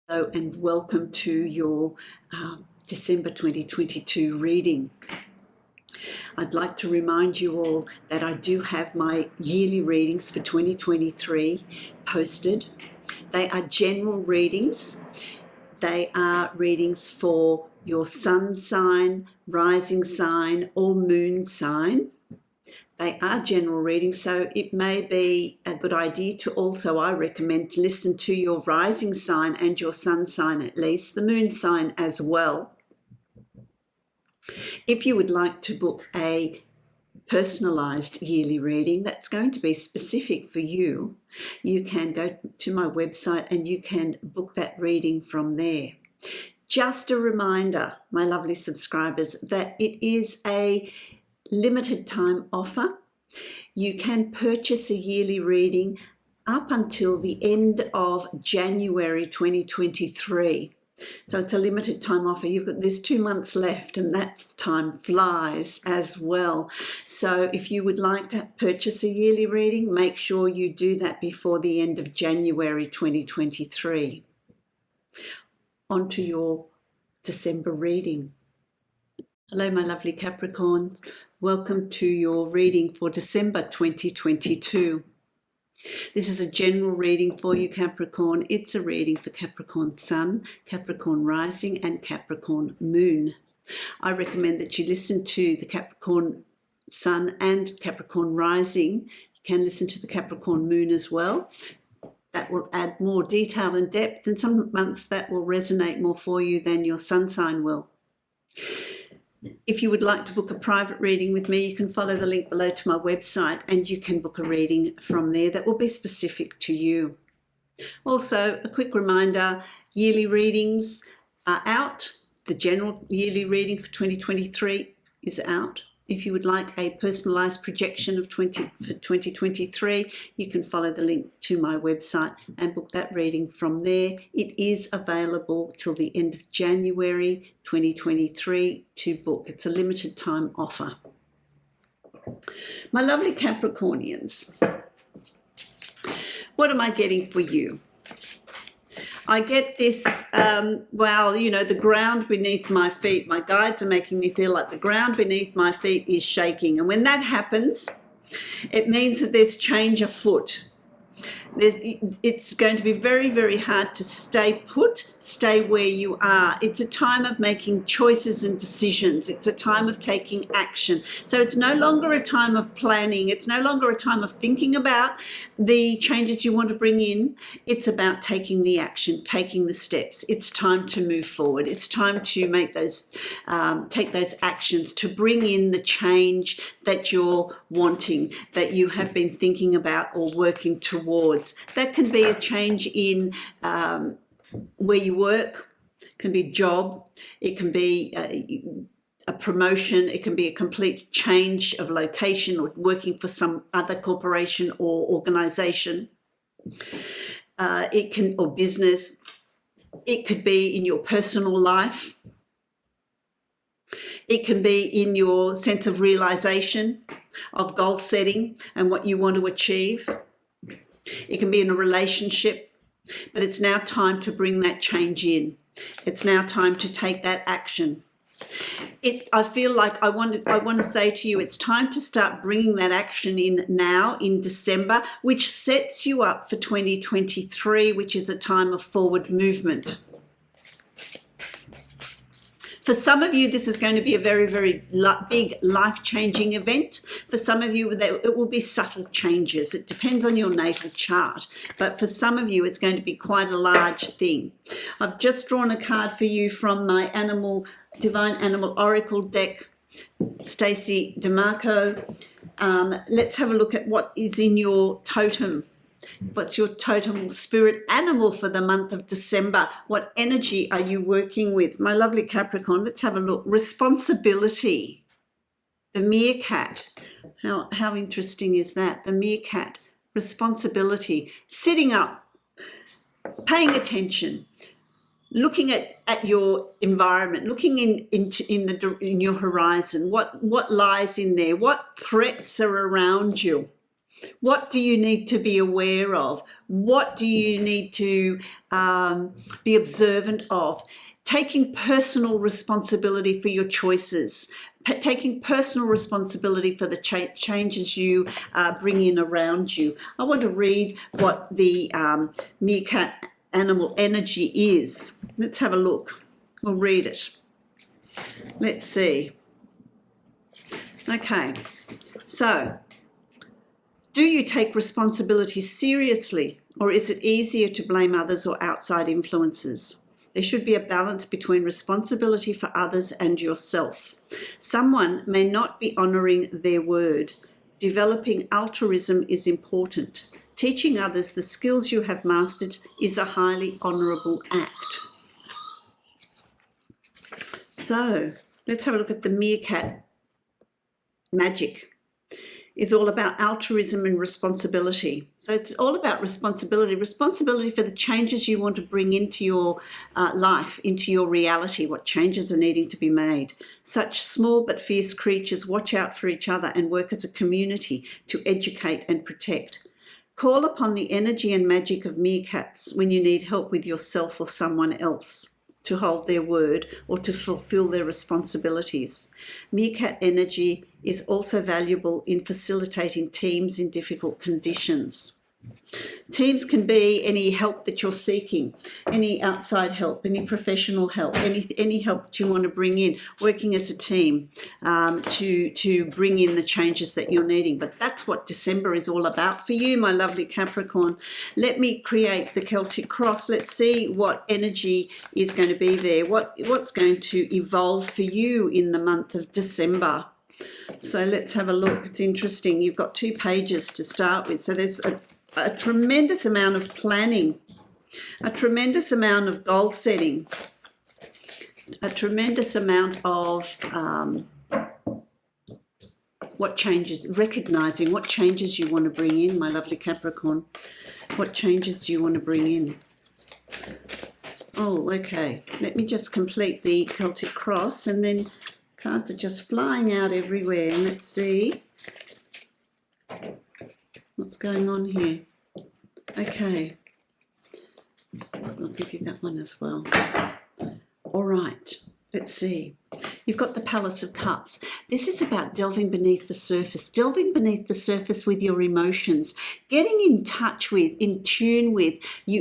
Hello and welcome to your December 2022 reading. I'd like to remind you all that I do have my yearly readings for 2023 posted. They are general readings. They are readings for your sun sign, rising sign, or moon sign. They are general readings, so it may be a good idea to also, I recommend, to listen to your rising sign and your sun sign at least, the moon sign as well. If you would like to book a personalised yearly reading that's going to be specific for you, you can go to my website and you can book that reading from there. Just a reminder, my lovely subscribers, that it is a limited time offer. You can purchase a yearly reading up until the end of January 2023. So it's a limited time offer. There's 2 months left and that time flies as well. So if you would like to purchase a yearly reading, make sure you do that before the end of January 2023. On to your December reading. Hello, my lovely Capricorns. Welcome to your reading for December 2022. This is a general reading for you, Capricorn. It's a reading for Capricorn Sun, Capricorn Rising, and Capricorn Moon. I recommend that you listen to the Capricorn Sun and Capricorn Rising. You can listen to the Capricorn Moon as well. That will add more detail and depth, and some months that will resonate more for you than your sun sign will. If you would like to book a private reading with me, you can follow the link below to my website and you can book a reading from there that will be specific to you. Also, a quick reminder, yearly readings are out. The general yearly reading for 2023 is out. If you would like a personalised projection for 2023, you can follow the link to my website and book that reading from there. It is available till the end of January 2023 to book. It's a limited time offer. My lovely Capricornians, what am I getting for you? I get this, wow, you know, the ground beneath my feet, my guides are making me feel like the ground beneath my feet is shaking. And when that happens, it means that there's change afoot. It's going to be very, very hard to stay put, stay where you are. It's a time of making choices and decisions. It's a time of taking action. So it's no longer a time of planning. It's no longer a time of thinking about the changes you want to bring in. It's about taking the action, taking the steps. It's time to move forward. It's time to make those, take those actions to bring in the change that you're wanting, that you have been thinking about or working towards. That can be a change in where you work, it can be a job, it can be a promotion, it can be a complete change of location or working for some other corporation or organisation. Or business. It could be in your personal life. It can be in your sense of realisation of goal setting and what you want to achieve. It can be in a relationship, but it's now time to bring that change in. It's now time to take that action. I feel like I want to say to you, it's time to start bringing that action in now in December, which sets you up for 2023, which is a time of forward movement. For some of you, this is going to be a very, very big life-changing event. For some of you, it will be subtle changes. It depends on your natal chart. But for some of you, it's going to be quite a large thing. I've just drawn a card for you from my Divine Animal Oracle deck, Stacey DeMarco. Let's have a look at what is in your totem. What's your totem spirit animal for the month of December? What energy are you working with? My lovely Capricorn, let's have a look. Responsibility. The meerkat. How interesting is that? The meerkat. Responsibility. Sitting up. Paying attention. Looking at your environment. Looking in your horizon. What lies in there? What threats are around you? What do you need to be aware of? What do you need to be observant of? Taking personal responsibility for your choices, taking personal responsibility for the changes you bring in around you. I want to read what the meerkat animal energy is. Let's have a look. We'll read it. Let's see. Okay, so do you take responsibility seriously, or is it easier to blame others or outside influences? There should be a balance between responsibility for others and yourself. Someone may not be honouring their word. Developing altruism is important. Teaching others the skills you have mastered is a highly honourable act. So let's have a look at the meerkat magic. Is all about altruism and responsibility. So it's all about responsibility for the changes you want to bring into your life, into your reality, what changes are needing to be made. Such small but fierce creatures watch out for each other and work as a community to educate and protect. Call upon the energy and magic of meerkats when you need help with yourself or someone else to hold their word or to fulfill their responsibilities. Meerkat energy is also valuable in facilitating teams in difficult conditions. Teams can be any help that you're seeking, any outside help, any professional help, any help that you want to bring in, working as a team to bring in the changes that you're needing. But that's what December is all about for you, my lovely Capricorn. Let me create the Celtic cross. Let's see what energy is going to be there, what's going to evolve for you in the month of December. So let's have a look. It's interesting. You've got 2 pages to start with. So there's a tremendous amount of planning, a tremendous amount of goal setting, a tremendous amount of recognizing what changes you want to bring in, my lovely Capricorn. What changes do you want to bring in? Oh, okay. Let me just complete the Celtic cross, and then cards are just flying out everywhere. And let's see what's going on here. Okay, I'll give you that one as well. All right, let's see. You've got the Palace of Cups. This is about delving beneath the surface with your emotions, getting in touch with, in tune with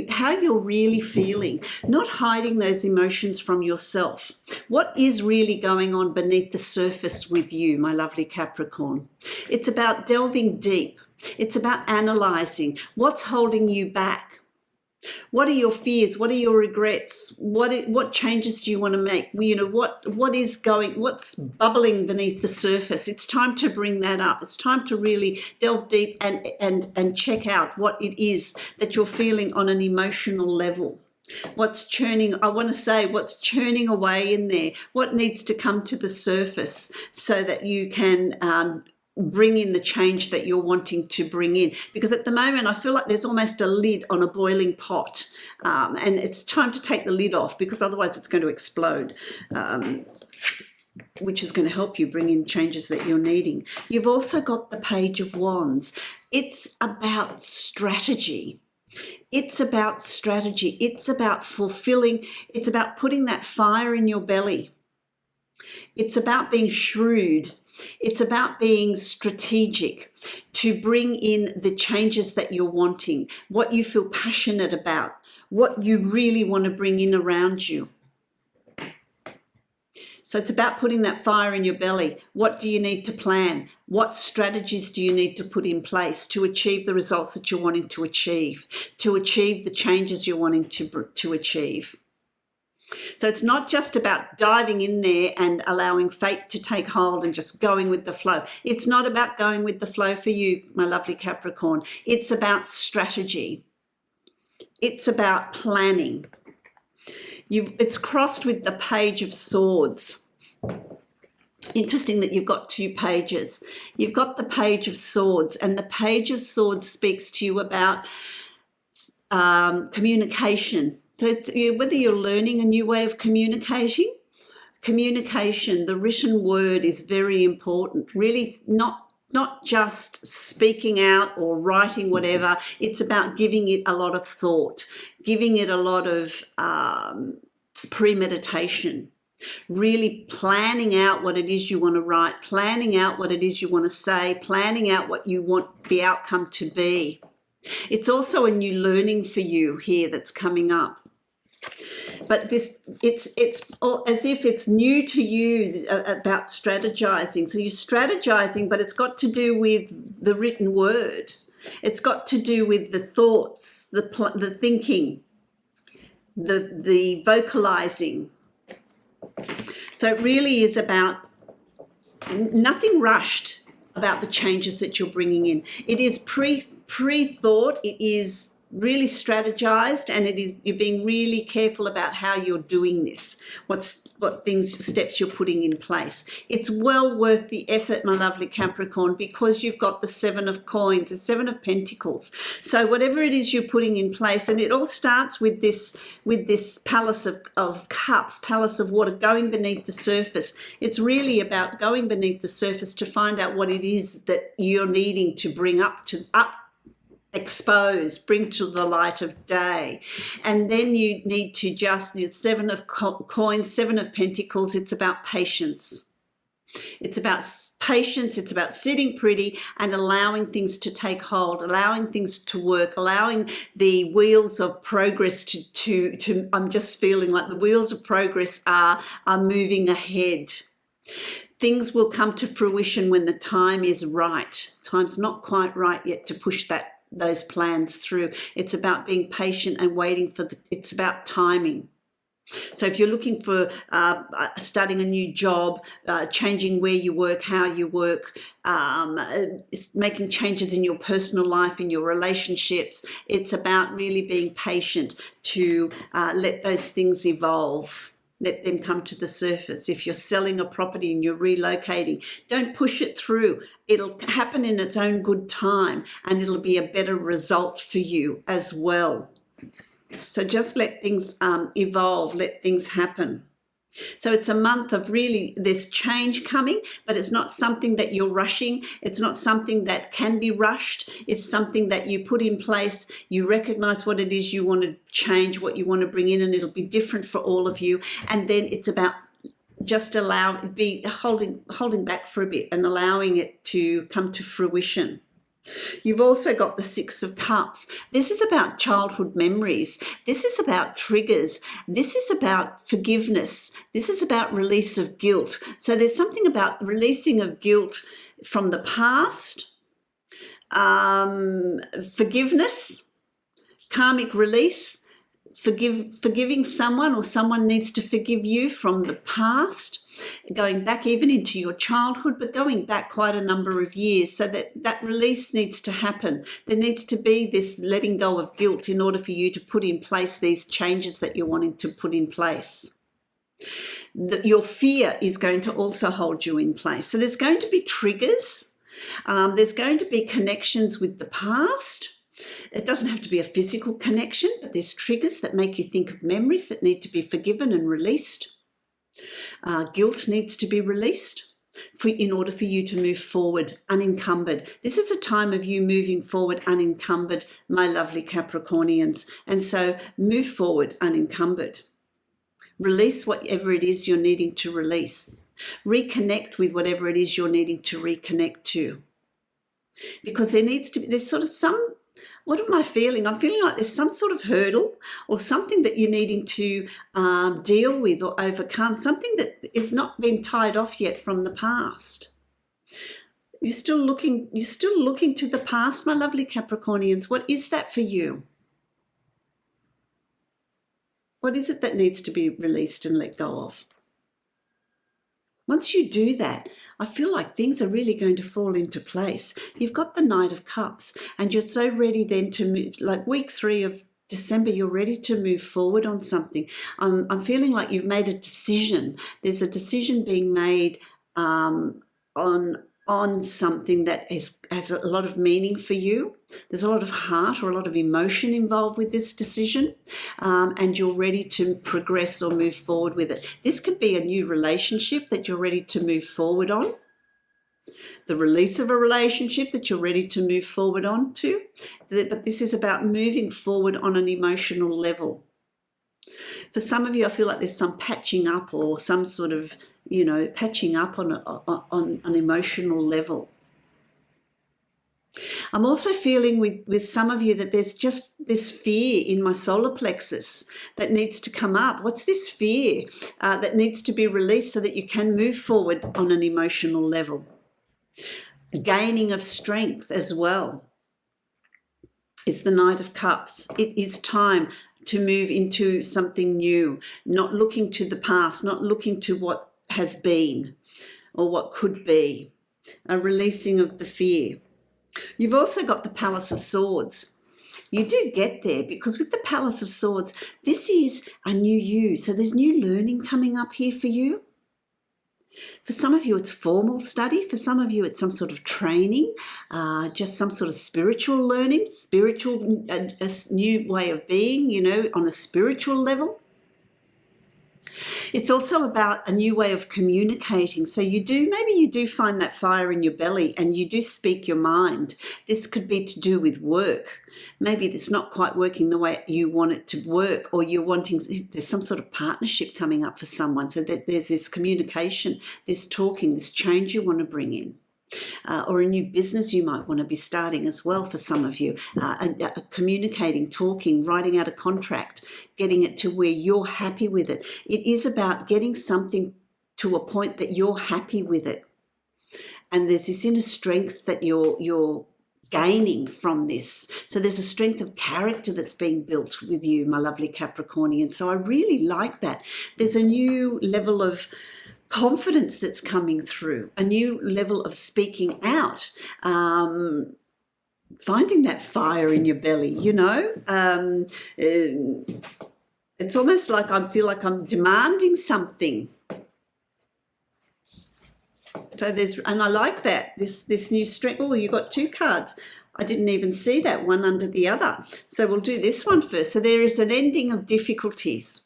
how you're really feeling, not hiding those emotions from yourself. What is really going on beneath the surface with you, my lovely Capricorn? It's about delving deep. It's about analysing what's holding you back. What are your fears? What are your regrets? What changes do you want to make? You know, what's bubbling beneath the surface? It's time to bring that up. It's time to really delve deep and check out what it is that you're feeling on an emotional level. What's churning away in there? What needs to come to the surface so that you can bring in the change that you're wanting to bring in? Because at the moment I feel like there's almost a lid on a boiling pot, and it's time to take the lid off, because otherwise it's going to explode, which is going to help you bring in changes that you're needing. You've also got the Page of Wands. It's about strategy. It's about strategy. It's about fulfilling. It's about putting that fire in your belly. It's about being shrewd. It's about being strategic to bring in the changes that you're wanting, what you feel passionate about, what you really want to bring in around you. So it's about putting that fire in your belly. What do you need to plan? What strategies do you need to put in place to achieve the results that you're wanting to achieve the changes you're wanting to achieve? So it's not just about diving in there and allowing fate to take hold and just going with the flow. It's not about going with the flow for you, my lovely Capricorn. It's about strategy. It's about planning. It's crossed with the Page of Swords. Interesting that you've got 2 pages. You've got the Page of Swords, and the Page of Swords speaks to you about communication. So whether you're learning a new way of communication, the written word is very important. Really not not just speaking out or writing whatever. It's about giving it a lot of thought, giving it a lot of premeditation, really planning out what it is you want to write, planning out what it is you want to say, planning out what you want the outcome to be. It's also a new learning for you here that's coming up. But it's as if it's new to you about strategizing. So you're strategizing, but it's got to do with the written word. It's got to do with the thoughts, the thinking, the vocalizing. So it really is about nothing rushed about the changes that you're bringing in. It is pre-thought. It is really strategized, and you're being really careful about how you're doing this, steps you're putting in place. It's well worth the effort, my lovely Capricorn, because you've got the 7 of coins, the 7 of pentacles. So whatever it is you're putting in place, and it all starts with this palace of cups, palace of water, going beneath the surface. It's really about going beneath the surface to find out what it is that you're needing to bring expose, bring to the light of day. And then you need to the 7 of coins, 7 of pentacles. It's about patience. It's about patience. It's about sitting pretty and allowing things to take hold, allowing things to work, allowing the wheels of progress to I'm just feeling like the wheels of progress are moving ahead. Things will come to fruition when the time is right. Time's not quite right yet to push those plans through. It's about being patient and waiting it's about timing. So if you're looking for starting a new job, changing where you work, how you work, making changes in your personal life, in your relationships, it's about really being patient to let those things evolve. Let them come to the surface. If you're selling a property and you're relocating, don't push it through. It'll happen in its own good time, and it'll be a better result for you as well. So just let things evolve, let things happen. So it's a month of really this change coming, but it's not something that you're rushing. It's not something that can be rushed. It's something that you put in place. You recognize what it is you want to change, what you want to bring in, and it'll be different for all of you. And then it's about just holding back for a bit and allowing it to come to fruition. You've also got the 6 of Cups. This is about childhood memories. This is about triggers. This is about forgiveness. This is about release of guilt. So there's something about releasing of guilt from the past, forgiveness, karmic release, forgiving someone, or someone needs to forgive you from the past, going back even into your childhood, but going back quite a number of years. So that release needs to happen. There needs to be this letting go of guilt in order for you to put in place these changes that you're wanting to put in place. Your fear is going to also hold you in place. So there's going to be triggers. There's going to be connections with the past. It doesn't have to be a physical connection, but there's triggers that make you think of memories that need to be forgiven and released. Guilt needs to be released in order for you to move forward unencumbered. This is a time of you moving forward unencumbered, my lovely Capricornians. And so move forward unencumbered. Release whatever it is you're needing to release. Reconnect with whatever it is you're needing to reconnect to. Because there's sort of what am I feeling? I'm feeling like there's some sort of hurdle or something that you're needing to deal with or overcome, something that is not been tied off yet from the past. You're still looking to the past, my lovely Capricornians. What is that for you? What is it that needs to be released and let go of? Once you do that, I feel like things are really going to fall into place. You've got the Knight of Cups, and you're so ready then to move, like week 3 of December, you're ready to move forward on something. I'm feeling like you've made a decision. There's a decision being made on something that has a lot of meaning for you. There's a lot of heart or a lot of emotion involved with this decision, and you're ready to progress or move forward with it. This could be a new relationship that you're ready to move forward on. the release of a relationship that you're ready to move forward on to. But this is about moving forward on an emotional level. For some of you, I feel like there's some patching up or some sort of, patching up on an emotional level. I'm also feeling with some of you that there's just this fear in my solar plexus that needs to come up. What's this fear that needs to be released so that you can move forward on an emotional level? Gaining of strength as well. It's the Knight of Cups. It is time to move into something new, not looking to the past, not looking to what has been or what could be. A releasing of the fear. You've also got the Palace of Swords. You do get there because with the Palace of Swords, this is a new you. So there's new learning coming up here for you. For some of you, it's formal study. For some of you, it's some sort of training, just some sort of spiritual learning, a new way of being, on a spiritual level. It's also about a new way of communicating. So maybe you do find that fire in your belly and you do speak your mind. This could be to do with work. Maybe it's not quite working the way you want it to work, or there's some sort of partnership coming up for someone. So that there's this communication, this talking, this change you want to bring in. Or a new business you might want to be starting as well for some of you. Communicating, talking, writing out a contract, getting it to where you're happy with it. It is about getting something to a point that you're happy with it. And there's this inner strength that you're gaining from this. So there's a strength of character that's being built with you, my lovely Capricornian. So I really like that. There's a new level of confidence that's coming through, a new level of speaking out, finding that fire in your belly, it's almost like I feel like I'm demanding something. So and I like that, this new strength. Oh, you got two cards. I didn't even see that one under the other. So we'll do this one first. So there is an ending of difficulties.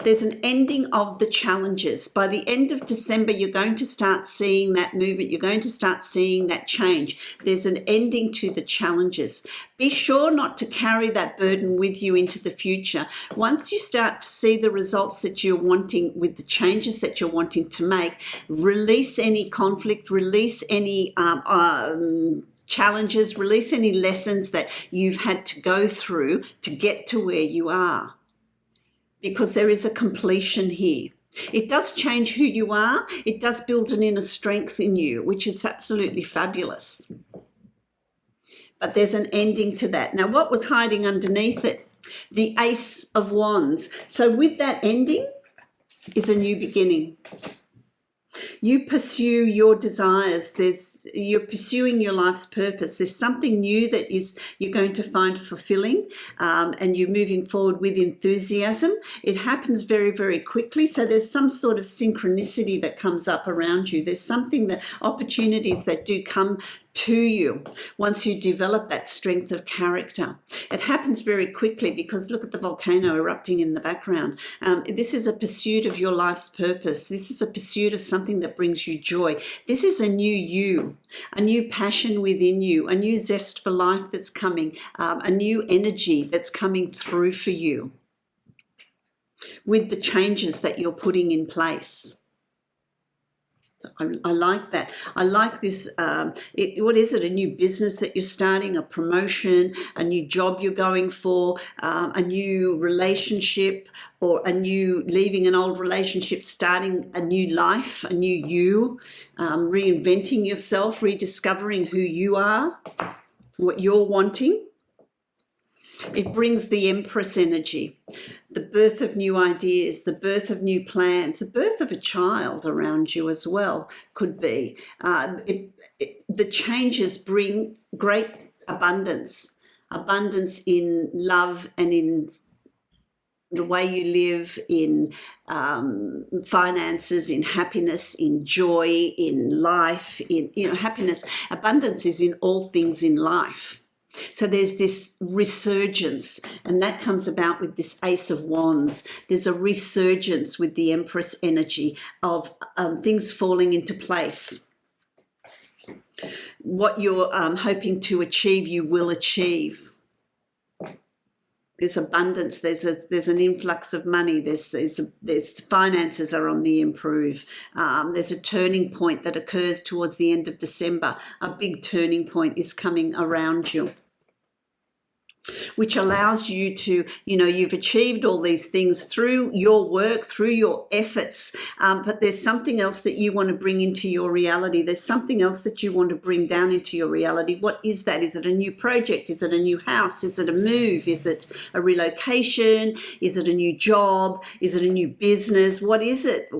There's an ending of the challenges. By the end of December, you're going to start seeing that movement. You're going to start seeing that change. There's an ending to the challenges. Be sure not to carry that burden with you into the future. Once you start to see the results that you're wanting with the changes that you're wanting to make, release any conflict, release any challenges, release any lessons that you've had to go through to get to where you are. Because there is a completion here. It does change who you are. It does build an inner strength in you, which is absolutely fabulous. But there's an ending to that. Now, what was hiding underneath it? The Ace of Wands. So with that ending is a new beginning. You pursue your desires. You're pursuing your life's purpose. There's something new that you're going to find fulfilling, and you're moving forward with enthusiasm. It happens very, very quickly. So there's some sort of synchronicity that comes up around you. There's opportunities that do come to you once you develop that strength of character. It happens very quickly because look at the volcano erupting in the background. This is a pursuit of your life's purpose. This is a pursuit of something that brings you joy. This is a new you, a new passion within you, a new zest for life that's coming, a new energy that's coming through for you with the changes that you're putting in place. I like that. I like this. What is it? A new business that you're starting, a promotion, a new job you're going for, a new relationship, or leaving an old relationship, starting a new life, a new you, reinventing yourself, rediscovering who you are, what you're wanting. It brings the Empress energy, the birth of new ideas, the birth of new plans, the birth of a child around you as well could be. The changes bring great abundance in love and in the way you live, in finances, in happiness, in joy, in life, in happiness. Abundance is in all things in life. So there's this resurgence, and that comes about with this Ace of Wands. There's a resurgence with the Empress energy of things falling into place. What you're hoping to achieve, you will achieve. There's abundance. There's an influx of money. There's finances are on the improve. There's a turning point that occurs towards the end of December. A big turning point is coming around you, which allows you to, you've achieved all these things through your work, through your efforts, but there's something else that you want to bring into your reality. There's something else that you want to bring down into your reality. What is that? Is it a new project? Is it a new house? Is it a move? Is it a relocation? Is it a new job? Is it a new business? What is it?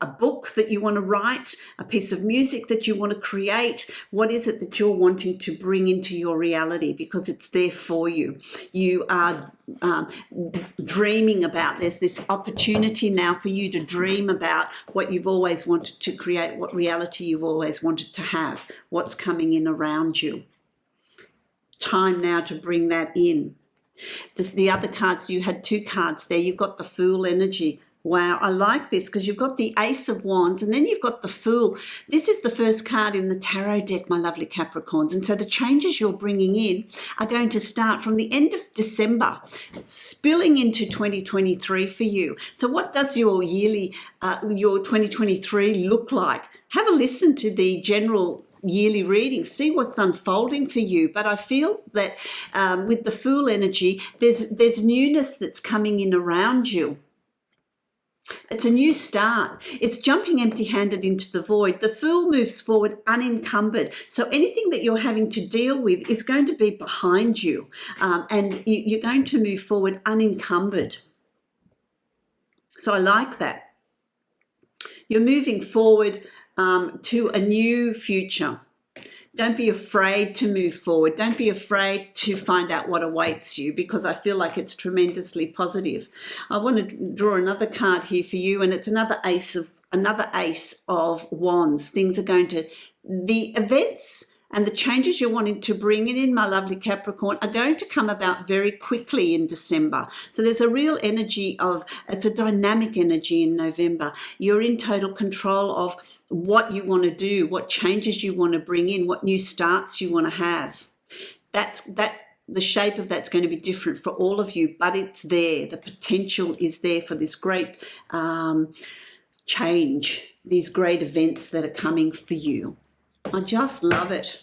A book that you want to write? A piece of music that you want to create? What is it that you're wanting to bring into your reality? Because it's there for you. You are dreaming about. There's this opportunity now for you to dream about what you've always wanted to create, what reality you've always wanted to have, what's coming in around you. Time now to bring that in. The other cards, you had 2 cards there. You've got the Fool energy. Wow, I like this because you've got the Ace of Wands and then you've got the Fool. This is the first card in the tarot deck, my lovely Capricorns. And so the changes you're bringing in are going to start from the end of December, spilling into 2023 for you. So what does your yearly, your 2023 look like? Have a listen to the general yearly reading, see what's unfolding for you. But I feel that with the Fool energy, there's newness that's coming in around you. It's a new start. It's jumping empty-handed into the void. The Fool moves forward unencumbered. So anything that you're having to deal with is going to be behind you, and you're going to move forward unencumbered. So I like that. You're moving forward to a new future. Don't be afraid to move forward. Don't be afraid to find out what awaits you, because I feel like it's tremendously positive. I want to draw another card here for you, and it's another Ace of Wands. Things are going to, the events and the changes you're wanting to bring in, my lovely Capricorn, are going to come about very quickly in December. So there's a real energy of, it's a dynamic energy in November. You're in total control of what you want to do, what changes you want to bring in, what new starts you want to have. The shape of that's going to be different for all of you, but it's there. The potential is there for this great change, these great events that are coming for you. I just love it.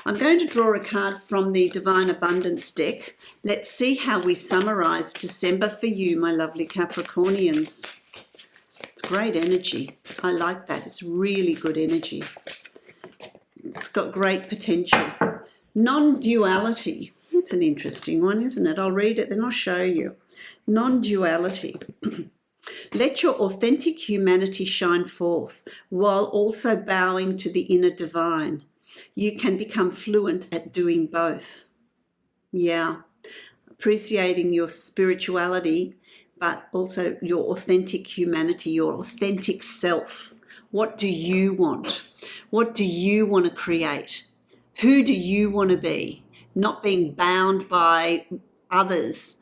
I'm going to draw a card from the Divine Abundance deck. Let's see how we summarize December for you, my lovely Capricornians. It's great energy. I like that. It's really good energy. It's got great potential. Non-duality. It's an interesting one, isn't it? I'll read it, then I'll show you. Non-duality. Let your authentic humanity shine forth while also bowing to the inner divine. You can become fluent at doing both. Yeah, appreciating your spirituality, but also your authentic humanity, your authentic self. What do you want? What do you want to create? Who do you want to be? Not being bound by others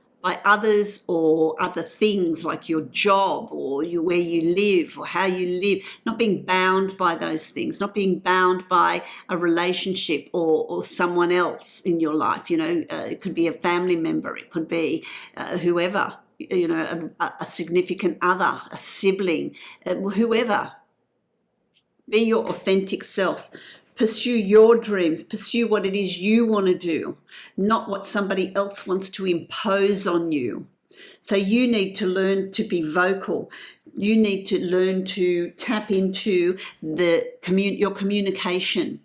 or other things like your job or where you live or how you live, not being bound by those things, not being bound by a relationship or someone else in your life. It could be a family member, it could be whoever, a significant other, a sibling, whoever. Be your authentic self. Pursue your dreams, pursue what it is you want to do, not what somebody else wants to impose on you. So you need to learn to be vocal. You need to learn to tap into your communication,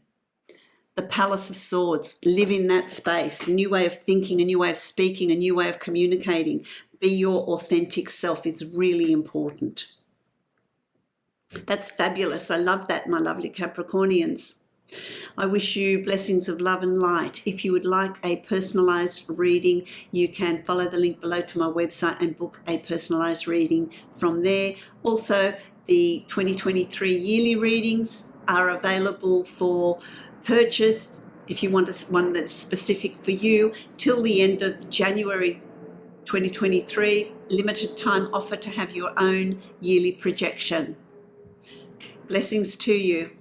the Palace of Swords. Live in that space, a new way of thinking, a new way of speaking, a new way of communicating. Be your authentic self is really important. That's fabulous. I love that, my lovely Capricornians. I wish you blessings of love and light. If you would like a personalized reading, you can follow the link below to my website and book a personalized reading from there. Also, the 2023 yearly readings are available for purchase if you want one that's specific for you till the end of January 2023. Limited time offer to have your own yearly projection. Blessings to you.